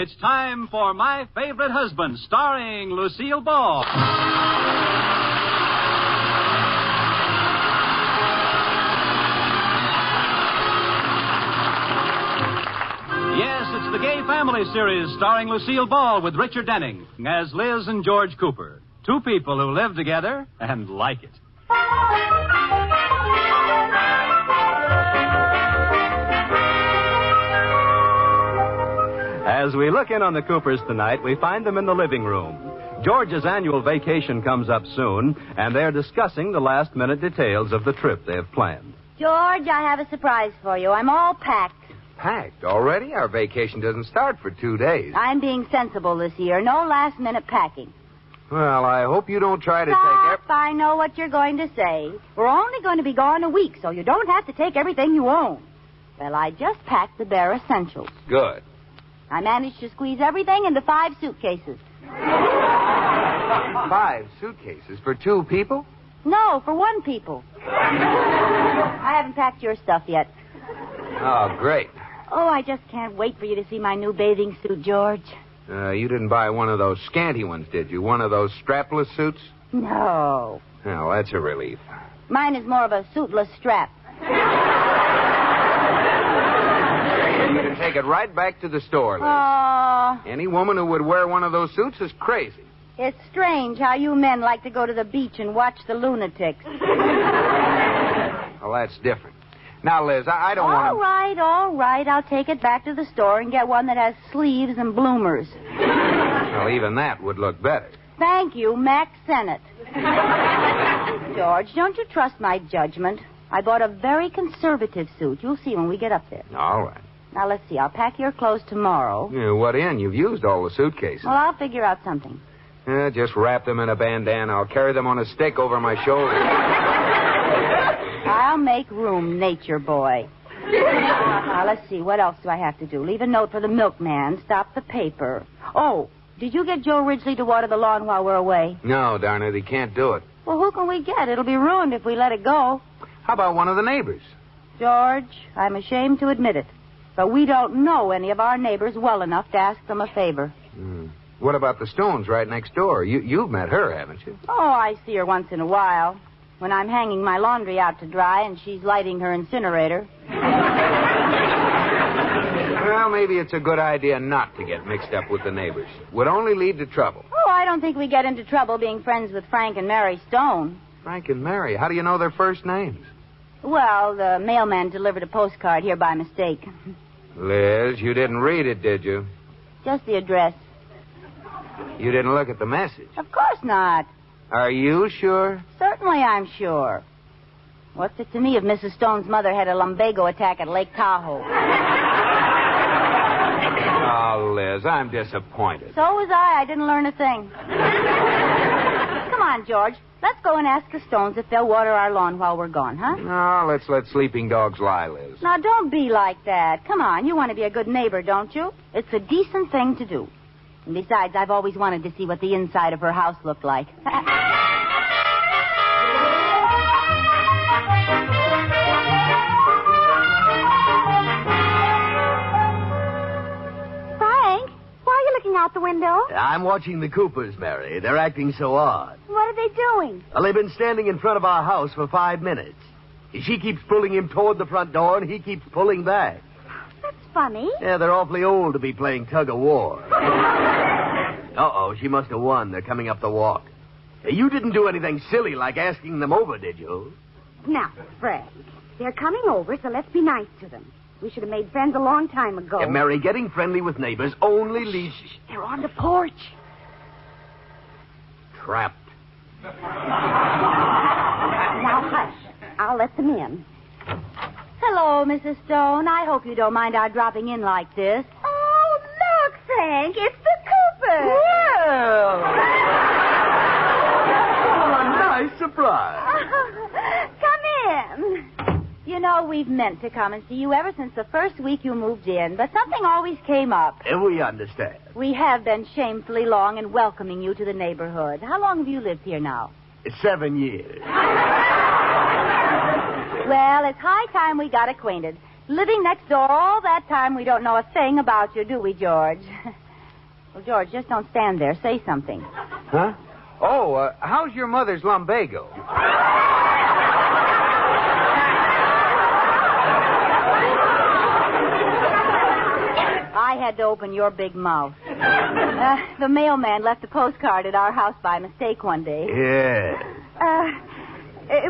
It's time for My Favorite Husband, starring Lucille Ball. Yes, it's the Gay Family series starring Lucille Ball with Richard Denning as Liz and George Cooper. Two people who live together and like it. As we look in on the Coopers tonight, we find them in the living room. George's annual vacation comes up soon, and they're discussing the last-minute details of the trip they have planned. George, I have a surprise for you. I'm all packed. Packed already? Our vacation doesn't start for 2 days. I'm being sensible this year. No last-minute packing. Well, I hope you don't try to Stop. I know what you're going to say. We're only going to be gone a week, so you don't have to take everything you own. Well, I just packed the bare essentials. Good. I managed to squeeze everything into 5 suitcases. 5 suitcases for 2 people? No, for 1 people. I haven't packed your stuff yet. Oh, great. Oh, I just can't wait for you to see my new bathing suit, George. You didn't buy one of those scanty ones, did you? One of those strapless suits? No. Oh, that's a relief. Mine is more of a suitless strap. You can take it right back to the store, Liz. Oh. Any woman who would wear one of those suits is crazy. It's strange how you men like to go to the beach and watch the lunatics. Well, that's different. Now, Liz, I don't want to... All right. I'll take it back to the store and get one that has sleeves and bloomers. Well, even that would look better. Thank you, Mac Sennett. George, don't you trust my judgment? I bought a very conservative suit. You'll see when we get up there. All right. Now, let's see. I'll pack your clothes tomorrow. Yeah, what in? You've used all the suitcases. Well, I'll figure out something. Just wrap them in a bandana. I'll carry them on a stick over my shoulder. I'll make room, nature boy. Now, let's see. What else do I have to do? Leave a note for the milkman. Stop the paper. Oh, did you get Joe Ridgely to water the lawn while we're away? No, darn it. He can't do it. Well, who can we get? It'll be ruined if we let it go. How about one of the neighbors? George, I'm ashamed to admit it, but we don't know any of our neighbors well enough to ask them a favor. What about the Stones right next door? You've met her, haven't you? Oh, I see her once in a while. When I'm hanging my laundry out to dry and she's lighting her incinerator. Well, maybe it's a good idea not to get mixed up with the neighbors. Would only lead to trouble. Oh, I don't think we get into trouble being friends with Frank and Mary Stone. Frank and Mary? How do you know their first names? Well, the mailman delivered a postcard here by mistake. Liz, you didn't read it, did you? Just the address. You didn't look at the message? Of course not. Are you sure? Certainly I'm sure. What's it to me if Mrs. Stone's mother had a lumbago attack at Lake Tahoe? Oh, Liz, I'm disappointed. So was I. I didn't learn a thing. Come on, George. Let's go and ask the Stones if they'll water our lawn while we're gone, huh? No, let's let sleeping dogs lie, Liz. Now, don't be like that. Come on. You want to be a good neighbor, don't you? It's a decent thing to do. And besides, I've always wanted to see what the inside of her house looked like. Frank, why are you looking out the window? I'm watching the Coopers, Mary. They're acting so odd. What are they doing? Well, they've been standing in front of our house for 5 minutes. She keeps pulling him toward the front door, and he keeps pulling back. That's funny. Yeah, they're awfully old to be playing tug-of-war. Uh-oh, she must have won. They're coming up the walk. You didn't do anything silly like asking them over, did you? Now, Frank, they're coming over, so let's be nice to them. We should have made friends a long time ago. Yeah, Mary, getting friendly with neighbors only leads... They're on the porch. Trapped. Now, hush. I'll let them in. Hello, Mrs. Stone. I hope you don't mind our dropping in like this. Oh, look, Frank. It's the Coopers. Well. Oh, a nice surprise. Come in. You know, we've meant to come and see you ever since the first week you moved in, but something always came up. We understand. We have been shamefully long in welcoming you to the neighborhood. How long have you lived here now? 7 years. Well, it's high time we got acquainted. Living next door all that time, we don't know a thing about you, do we, George? Well, George, just don't stand there. Say something. Huh? Oh, how's your mother's lumbago? I had to open your big mouth. The mailman left a postcard at our house by mistake one day. Yes.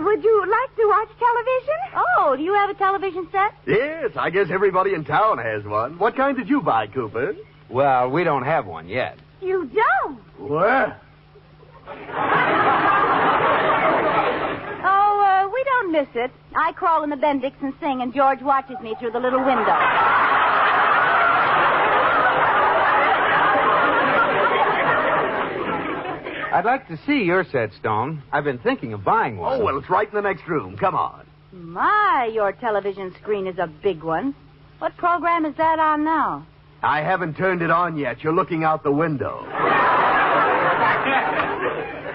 Would you like to watch television? Oh, do you have a television set? Yes, I guess everybody in town has one. What kind did you buy, Cooper? Well, we don't have one yet. You don't? What? Oh, we don't miss it. I crawl in the Bendix and sing, and George watches me through the little window. I'd like to see your set, Stone. I've been thinking of buying one. Oh, well, it's right in the next room. Come on. My, your television screen is a big one. What program is that on now? I haven't turned it on yet. You're looking out the window.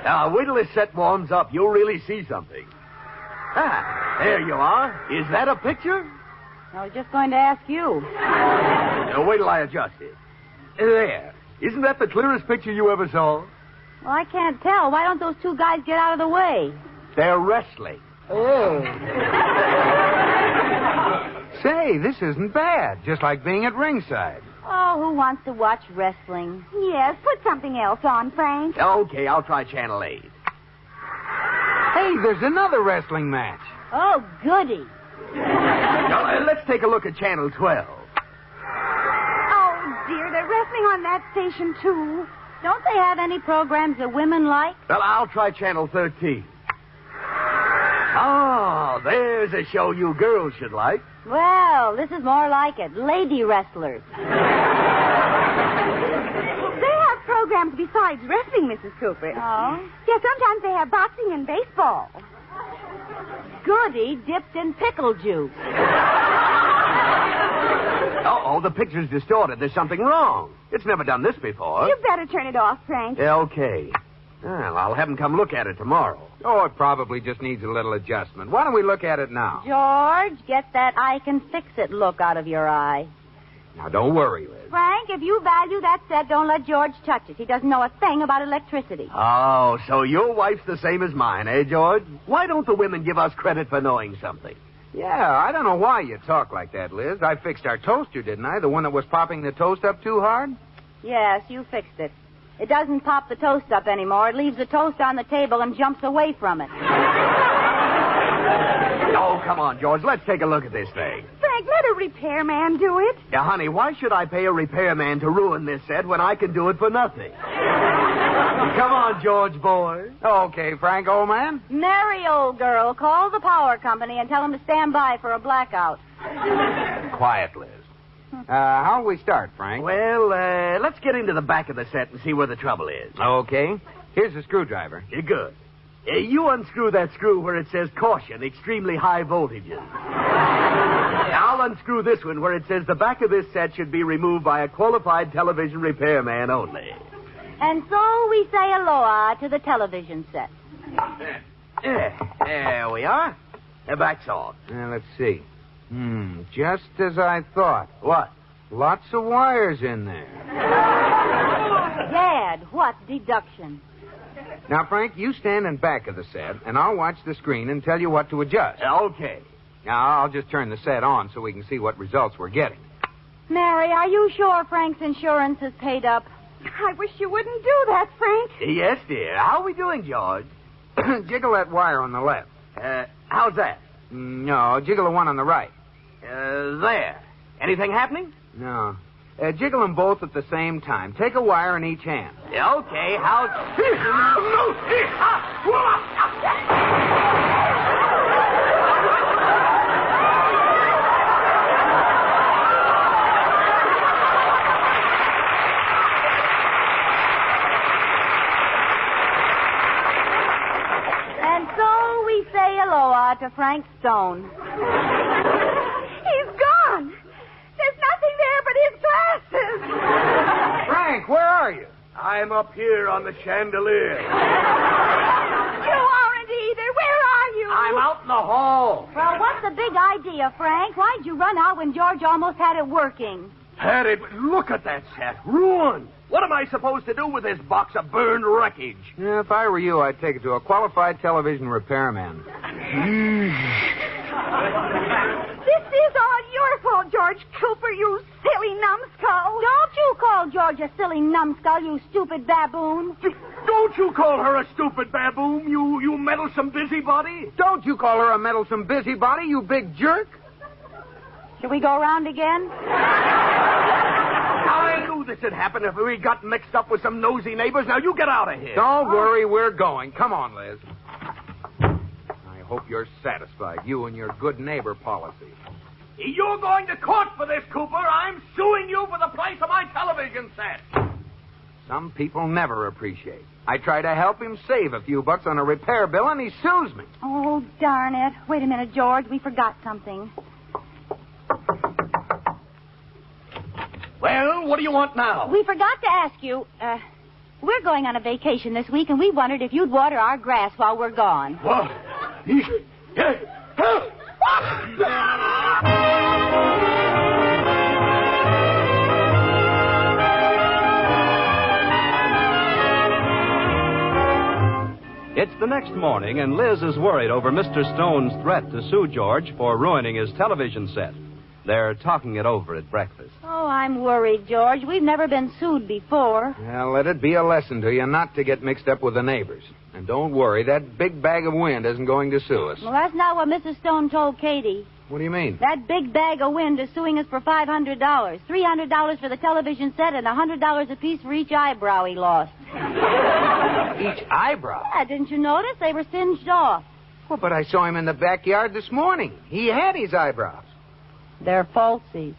Now, wait till this set warms up. You'll really see something. Ah, there you are. Is that a picture? I was just going to ask you. Now, wait till I adjust it. There. Isn't that the clearest picture you ever saw? Well, I can't tell. Why don't those two guys get out of the way? They're wrestling. Oh. Say, this isn't bad. Just like being at ringside. Oh, who wants to watch wrestling? Yes, put something else on, Frank. Okay, I'll try Channel 8. Hey, there's another wrestling match. Oh, goody. Now, let's take a look at Channel 12. Oh, dear, they're wrestling on that station, too. Don't they have any programs that women like? Well, I'll try Channel 13. Oh, there's a show you girls should like. Well, this is more like it. Lady wrestlers. They have programs besides wrestling, Mrs. Cooper. Oh? Yeah, sometimes they have boxing and baseball. Goody dipped in pickle juice. Uh-oh, the picture's distorted. There's something wrong. It's never done this before. You better turn it off, Frank. Okay. Well, I'll have them come look at it tomorrow. Oh, it probably just needs a little adjustment. Why don't we look at it now? George, get that I can fix it look out of your eye. Now, don't worry, Liz. Frank, if you value that set, don't let George touch it. He doesn't know a thing about electricity. Oh, so your wife's the same as mine, eh, George? Why don't the women give us credit for knowing something? Yeah, I don't know why you talk like that, Liz. I fixed our toaster, didn't I? The one that was popping the toast up too hard? Yes, you fixed it. It doesn't pop the toast up anymore. It leaves the toast on the table and jumps away from it. Oh, come on, George. Let's take a look at this thing. Frank, let a repairman do it. Now, honey, why should I pay a repairman to ruin this set when I can do it for nothing? Come on, George boy. Okay, Frank, old man. Merry old girl, call the power company and tell them to stand by for a blackout. Quiet, Liz. How'll we start, Frank? Well, let's get into the back of the set and see where the trouble is. Okay. Here's the screwdriver. You're good. You unscrew that screw where it says caution, extremely high voltages. I'll unscrew this one where it says the back of this set should be removed by a qualified television repairman only. And so we say aloha to the television set. There we are. The back's on. Let's see. Just as I thought. What? Lots of wires in there. Dad, what deduction? Now, Frank, you stand in back of the set, and I'll watch the screen and tell you what to adjust. Okay. Now, I'll just turn the set on so we can see what results we're getting. Mary, are you sure Frank's insurance is paid up? I wish you wouldn't do that, Frank. Yes, dear. How are we doing, George? Jiggle that wire on the left. How's that? No, jiggle the one on the right. There. Anything happening? No. Jiggle them both at the same time. Take a wire in each hand. Okay, how's... And so we say aloha to Frank Stone. He's gone. There's nothing there but his glasses. Frank, where are you? I'm up here on the chandelier. You aren't either. Where are you? I'm out in the hall. Well, what's the big idea, Frank? Why'd you run out when George almost had it working? Harry, look at that set. Ruined. What am I supposed to do with this box of burned wreckage? Yeah, if I were you, I'd take it to a qualified television repairman. This is all your fault, George Cooper, you silly numbskull. Don't you call George a silly numbskull, you stupid baboon. Don't you call her a stupid baboon, you meddlesome busybody. Don't you call her a meddlesome busybody, you big jerk. Should we go around again? I knew this would happen if we got mixed up with some nosy neighbors. Now, you get out of here. Don't worry, we're going. Come on, Liz. I hope you're satisfied, you and your good neighbor policy. You're going to court for this, Cooper. I'm suing you for the price of my television set. Some people never appreciate. I try to help him save a few bucks on a repair bill, and he sues me. Oh, darn it. Wait a minute, George. We forgot something. Well, what do you want now? We forgot to ask you. We're going on a vacation this week, and we wondered if you'd water our grass while we're gone. What? It's the next morning, and Liz is worried over Mr. Stone's threat to sue George for ruining his television set. They're talking it over at breakfast. Oh, I'm worried, George. We've never been sued before. Well, let it be a lesson to you not to get mixed up with the neighbors. And don't worry, that big bag of wind isn't going to sue us. Well, that's not what Mrs. Stone told Katie. What do you mean? That big bag of wind is suing us for $500. $300 for the television set and $100 apiece for each eyebrow he lost. Each eyebrow? Yeah, didn't you notice? They were singed off. Well, but I saw him in the backyard this morning. He had his eyebrows. They're falsies.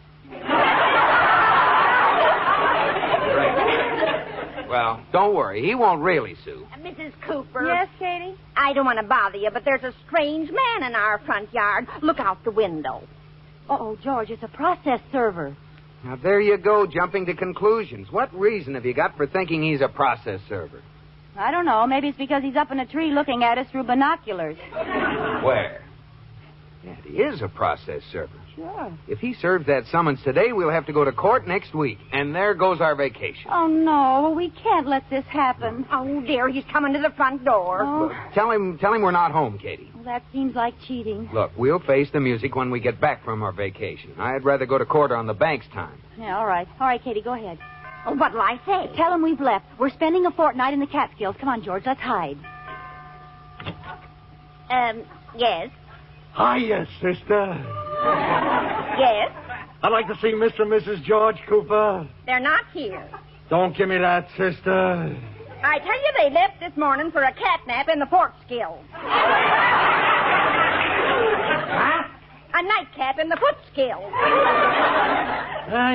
Well, don't worry. He won't really sue. Mrs. Cooper. Yes, Katie? I don't want to bother you, but there's a strange man in our front yard. Look out the window. Oh, George, it's a process server. Now, there you go, jumping to conclusions. What reason have you got for thinking he's a process server? I don't know. Maybe it's because he's up in a tree looking at us through binoculars. Where? Yeah, he is a process server. Sure. If he serves that summons today, we'll have to go to court next week. And there goes our vacation. Oh, no. We can't let this happen. Oh, dear, he's coming to the front door. Oh. Tell him we're not home, Katie. Well, that seems like cheating. Look, we'll face the music when we get back from our vacation. I'd rather go to court on the bank's time. Yeah, all right. All right, Katie, go ahead. Oh, what'll I say? Tell him we've left. We're spending a fortnight in the Catskills. Come on, George, let's hide. Yes. Hiya, sister. Yes. I'd like to see Mr. and Mrs. George Cooper. They're not here. Don't give me that, sister. I tell you, they left this morning for a catnap in the pork skill. Huh? A nightcap in the foot skill.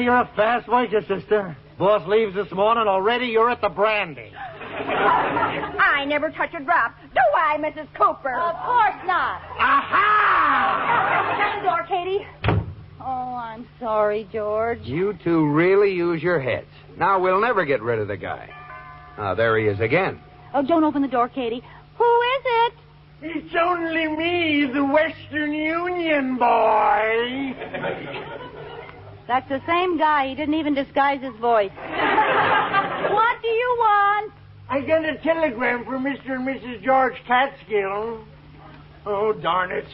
You're a fast waiter, sister. Boss leaves this morning. Already you're at the brandy. I never touch a drop. Do I, Mrs. Cooper? Of course not. Aha! Shut the door, Katie. Oh, I'm sorry, George. You two really use your heads. Now, we'll never get rid of the guy. There he is again. Oh, don't open the door, Katie. Who is it? It's only me, the Western Union boy. That's the same guy. He didn't even disguise his voice. What do you want? I got a telegram for Mr. and Mrs. George Catskill. Oh, darn it.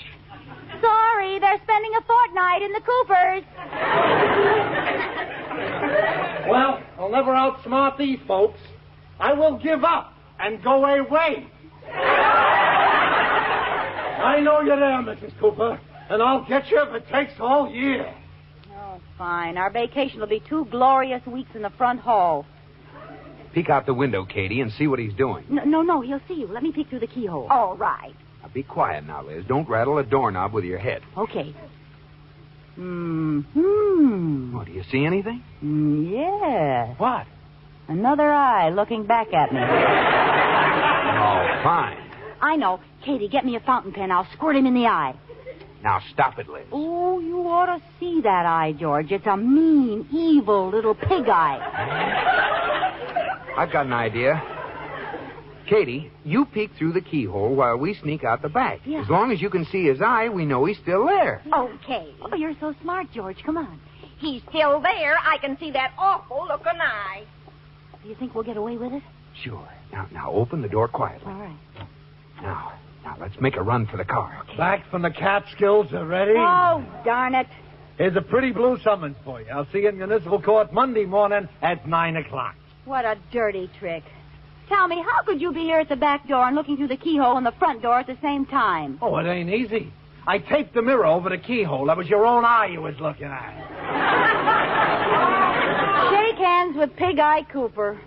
Sorry, they're spending a fortnight in the Coopers. Well, I'll never outsmart these folks. I will give up and go away. I know you're there, Mrs. Cooper, and I'll get you if it takes all year. Oh, fine. Our vacation will be 2 glorious weeks in the front hall. Peek out the window, Katie, and see what he's doing. No, he'll see you. Let me peek through the keyhole. All right. Now, be quiet now, Liz. Don't rattle a doorknob with your head. Okay. Oh, do you see anything? Yeah. What? Another eye looking back at me. Oh, fine. I know. Katie, get me a fountain pen. I'll squirt him in the eye. Now, stop it, Liz. Oh, you ought to see that eye, George. It's a mean, evil little pig eye. I've got an idea. Katie, you peek through the keyhole while we sneak out the back. Yeah. As long as you can see his eye, we know he's still there. Okay. Oh, you're so smart, George. Come on. He's still there. I can see that awful looking eye. Do you think we'll get away with it? Sure. Now, open the door quietly. All right. Now, let's make a run for the car. Back from the Catskills already? Oh, darn it. Here's a pretty blue summons for you. I'll see you in municipal court Monday morning at 9 o'clock. What a dirty trick. Tell me, how could you be here at the back door and looking through the keyhole in the front door at the same time? Oh, it ain't easy. I taped the mirror over the keyhole. That was your own eye you was looking at. Shake hands with Pig Eye Cooper.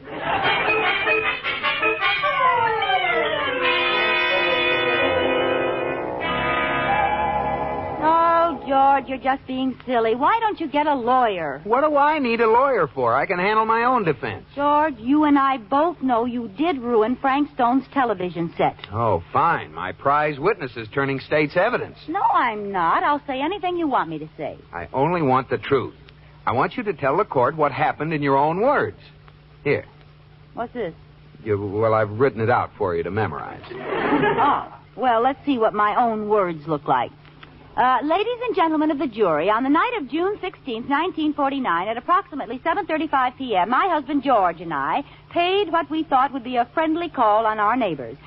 Oh, George, you're just being silly. Why don't you get a lawyer? What do I need a lawyer for? I can handle my own defense. George, you and I both know you did ruin Frank Stone's television set. Oh, fine. My prize witness is turning state's evidence. No, I'm not. I'll say anything you want me to say. I only want the truth. I want you to tell the court what happened in your own words. Here. What's this? Well, I've written it out for you to memorize. Oh, well, let's see what my own words look like. Ladies and gentlemen of the jury, on the night of June 16th, 1949, at approximately 7:35 p.m., my husband George and I paid what we thought would be a friendly call on our neighbors.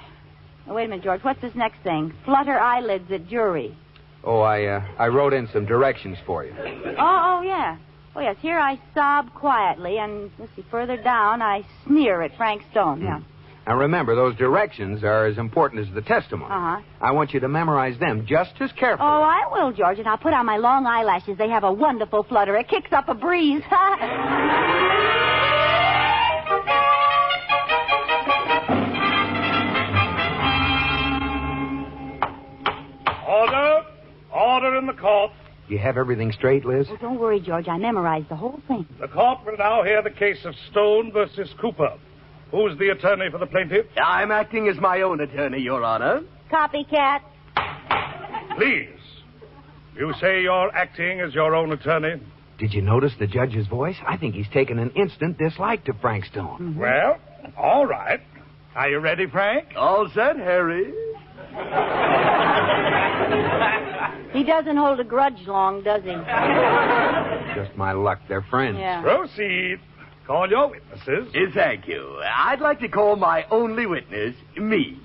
Oh, wait a minute, George. What's this next thing? Flutter eyelids at jury. Oh, I wrote in some directions for you. Oh, yeah. Oh, yes. Here I sob quietly, and let's see, further down I sneer at Frank Stone. Yeah. Now, remember, those directions are as important as the testimony. Uh-huh. I want you to memorize them just as carefully. Oh, I will, George, and I'll put on my long eyelashes. They have a wonderful flutter. It kicks up a breeze. Order! Order in the court. You have everything straight, Liz? Oh, don't worry, George. I memorized the whole thing. The court will now hear the case of Stone versus Cooper. Who's the attorney for the plaintiff? I'm acting as my own attorney, Your Honor. Copycat. Please. You say you're acting as your own attorney? Did you notice the judge's voice? I think he's taken an instant dislike to Frank Stone. Mm-hmm. Well, all right. Are you ready, Frank? All set, Harry. He doesn't hold a grudge long, does he? Just my luck. They're friends. Yeah. Proceed. Call your witnesses. Thank you. I'd like to call my only witness, me.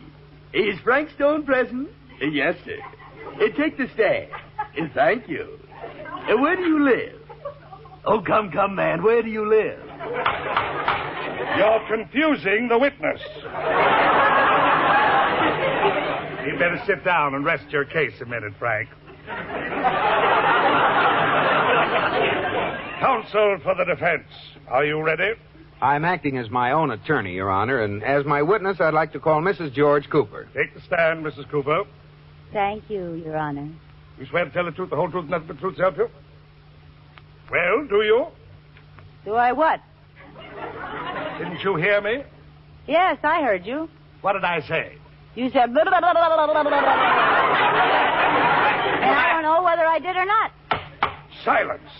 Is Frank Stone present? Yes, sir. Take the stand. Thank you. Where do you live? Oh, come, man. Where do you live? You're confusing the witness. You'd better sit down and rest your case a minute, Frank. Counsel for the defense, are you ready? I'm acting as my own attorney, Your Honor, and as my witness, I'd like to call Mrs. George Cooper. Take the stand, Mrs. Cooper. Thank you, Your Honor. You swear to tell the truth, the whole truth, and nothing but the truth to help you? Well, do you? Do I what? Didn't you hear me? Yes, I heard you. What did I say? You said... And I don't know whether I did or not. Silence.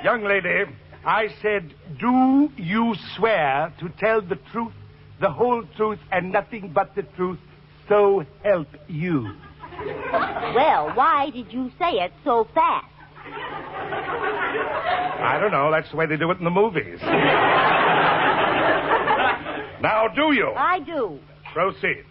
Young lady, I said, do you swear to tell the truth, the whole truth, and nothing but the truth, so help you? Well, why did you say it so fast? I don't know. That's the way they do it in the movies. Now, do you? I do. Proceed.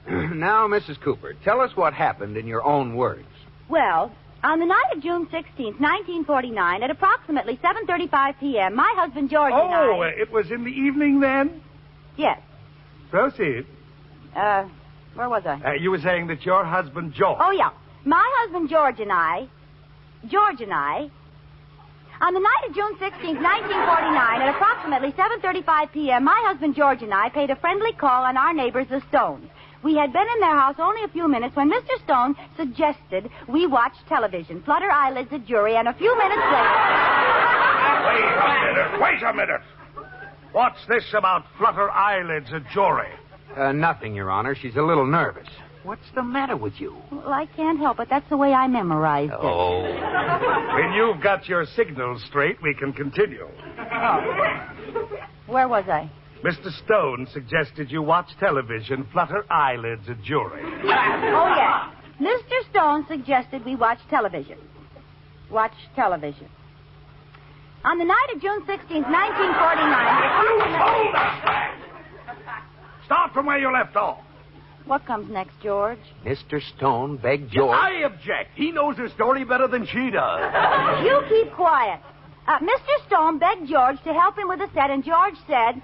Now, Mrs. Cooper, tell us what happened in your own words. Well, on the night of June 16th, 1949, at approximately 7:35 p.m., my husband George and I... Oh, it was in the evening then? Yes. Proceed. Where was I? You were saying that your husband George... Oh, yeah. My husband George and I... On the night of June 16th, 1949, at approximately 7:35 p.m., my husband George and I paid a friendly call on our neighbors, the Stones. We had been in their house only a few minutes when Mr. Stone suggested we watch television, flutter eyelids at jury, and a few minutes later... Wait a minute. What's this about flutter eyelids at jury? Nothing, Your Honor. She's a little nervous. What's the matter with you? Well, I can't help it. That's the way I memorized it. Oh. When you've got your signals straight, we can continue. Where was I? Mr. Stone suggested you watch television, flutter eyelids at jury. Oh, yes. Mr. Stone suggested we watch television. Watch television. On the night of June 16th, 1949... You told us that! Start from where you left off. What comes next, George? Mr. Stone begged George... I object. He knows her story better than she does. You keep quiet. Mr. Stone begged George to help him with the set, and George said,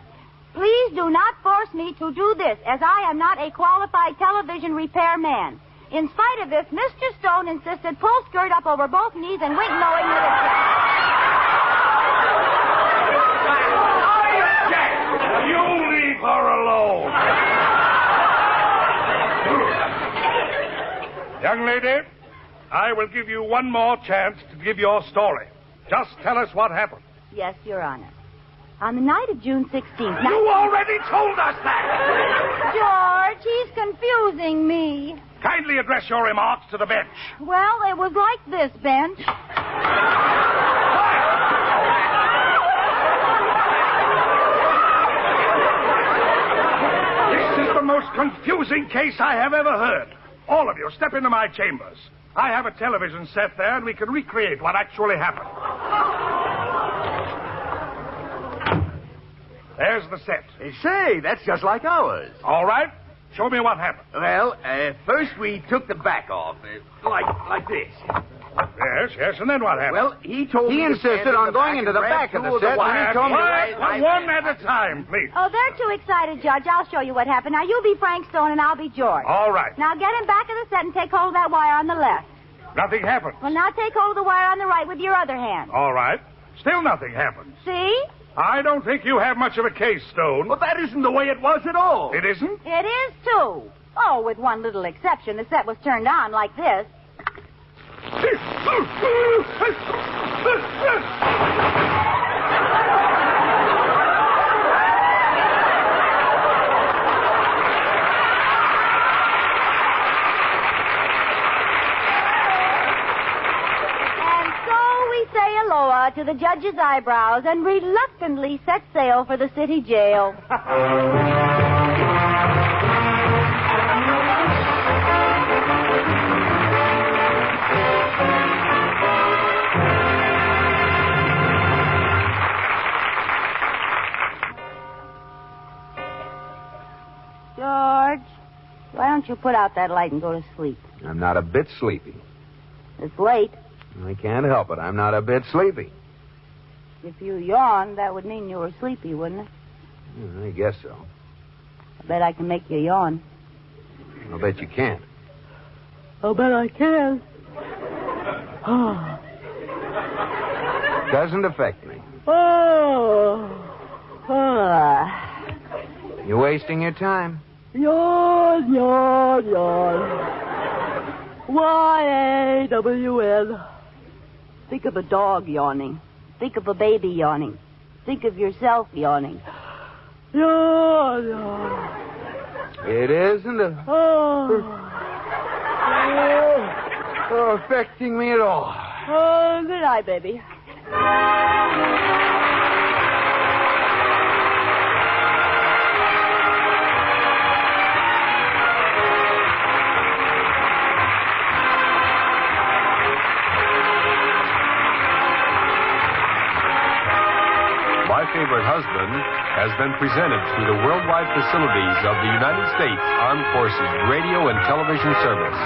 "Please do not force me to do this, as I am not a qualified television repairman." In spite of this, Mr. Stone insisted pull skirt up over both knees and wink knowingly I object. You leave her alone. Young lady, I will give you one more chance to give your story. Just tell us what happened. Yes, Your Honor. On the night of June 16th... You already told us that! George, he's confusing me. Kindly address your remarks to the bench. Well, it was like this, bench. This is the most confusing case I have ever heard. All of you, step into my chambers. I have a television set there, and we can recreate what actually happened. There's the set. Say, that's just like ours. All right. Show me what happened. Well, first we took the back off, like this. Yes, and then what happened? Well, he told me... He insisted on going into the back of the set, and he told me... One at a time, please. Oh, they're too excited, Judge. I'll show you what happened. Now, you be Frank Stone, and I'll be George. All right. Now, get him back of the set and take hold of that wire on the left. Nothing happened. Well, now take hold of the wire on the right with your other hand. All right. Still nothing happened. See? I don't think you have much of a case, Stone. Well, that isn't the way it was at all. It isn't? It is, too. Oh, with one little exception. The set was turned on like this. Aloha to the judge's eyebrows and reluctantly set sail for the city jail. George, why don't you put out that light and go to sleep? I'm not a bit sleepy. It's late. I can't help it. I'm not a bit sleepy. If you yawned, that would mean you were sleepy, wouldn't it? I guess so. I bet I can make you yawn. I'll bet you can't. I'll bet I can. Doesn't affect me. You're wasting your time. Yawn, yawn, yawn. Y-A-W-N. Think of a dog yawning. Think of a baby yawning. Think of yourself yawning. Yawn, yawn. It isn't affecting me at all. Good night, baby. My Favorite Husband has been presented through the worldwide facilities of the United States Armed Forces Radio and Television Service.